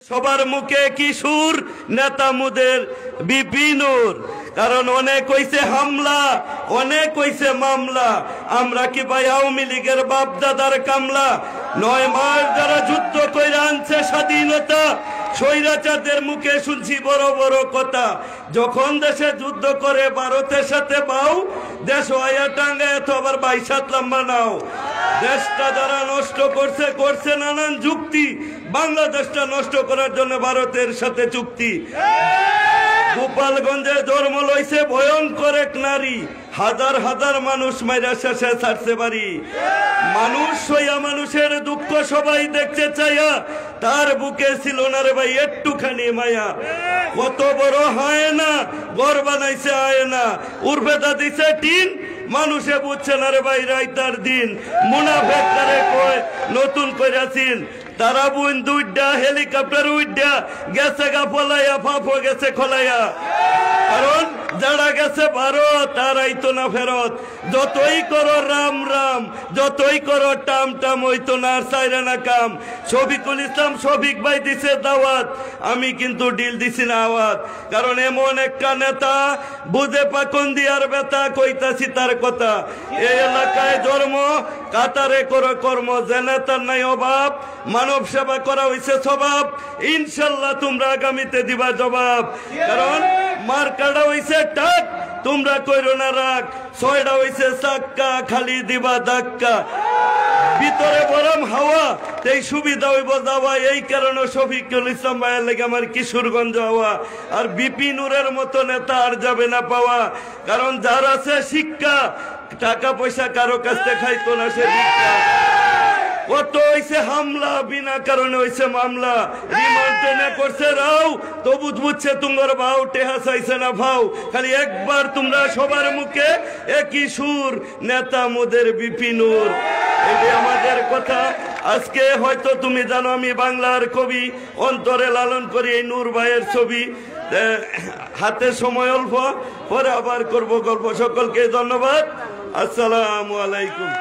সবার মুখে কিশোর নেতা মুদের বিপিনুর। কারণ অনেক হইছে হামলা, অনেক হইছে মামলা। আমরা কি ভাই আওয়ামী লীগের বাপ দাদার কামলা? 9 মাস যারা যুদ্ধ কইরা আনছে স্বাধীনতা, স্বৈরাচারদের মুখে শুনছি বড় বড় কথা। যখন দেশে যুদ্ধ করে ভারতের সাথে পাও, দেশ আয়া টাঙ্গা এত আবার 22 লম্বা নাও। দেশটা যারা নষ্ট করছে নানান যুক্তি। বাংলাদেশটা নষ্ট করার জন্য ভারতের সাথে চুক্তি। গোপালগঞ্জে জন্ম লইছে ভয়ঙ্কর এক নারী, হাজার হাজার মানুষ মাইরা শেষে ছাড়ছে বাড়ি। মানুষ হইয়া মানুষের দুঃখ সবাই দেখতে চাইয়া, তার বুকে ছিল না রে ভাই একটুখানি মায়া। কত বড় হয় না ঘর বানাইছে আয় না, উর্ফেদা দিছে টিন, মানুষে বুঝছে না রে ভাই রাইতার দিন। মুনাফেক তারে কয় নতুন কইরাছিন, তারা বুন দুইটা হেলিকপ্টার উইডা গেছে গা ফলাইয়া, ফাফো গেছে খলাইয়া। কারণ যারা গেছে ভারত তারাই তো না ফেরত। যতই করো রাম রাম, যতই করো টাম টাম, হইতো না আর চাইরা না কাম। শফিকুল ইসলাম শফিক ভাই দিছে দাওয়াত, আমি কিন্তু ডিল দিছি না আওয়াত। কারণ এমন একটা নেতা বুঝে পাকন দিয়ার বেতা, কইতাছি তার কথা। এই এলাকায় জন্ম, কাতারে করো কর্ম, যে নেতার নাই অভাব, মানব সেবা করা হইছে স্বভাব। ইনশাল্লাহ তোমরা আগামীতে দিবা জবাব। কারণ মার্কাটা হইছে টাক, তোমরা কইরো না রাগ। 6টা হইছে চাক্কা, খালি দিবা ধাক্কা। ভিতরে গরম হাওয়া, এই সুবিধা হইব যাওয়া। এই কারণে শফিকুল ইসলাম ভাইয়ের লেগে আমার কিশোরগঞ্জ হওয়া। আর বিপিনুরের মতো নেতা আর যাবে না পাওয়া। কারণ যার আছে শিক্ষা, টাকা পয়সা কারো কাছ থেকে খাইতো না সে ভিক্ষা। কত হইছে হামলা, বিনা কারণে হইছে মামলা। রিমান্ডে করছে রাও, তবু বুঝছে তোমার ভাও, টেহা চাইছে না ভাও। খালি একবার তোমরা সবার মুখে একই সুর, নেতা মোদের বিপিনুর। এটি আমাদের কথা। আজকে হয়তো তুমি জানো আমি বাংলার কবি, অন্তরে লালন করি এই নূর ভাইয়ের ছবি। হাতে সময় অল্প, পরে আবার করব গল্প। সকলকে ধন্যবাদ। আসসালামু আলাইকুম।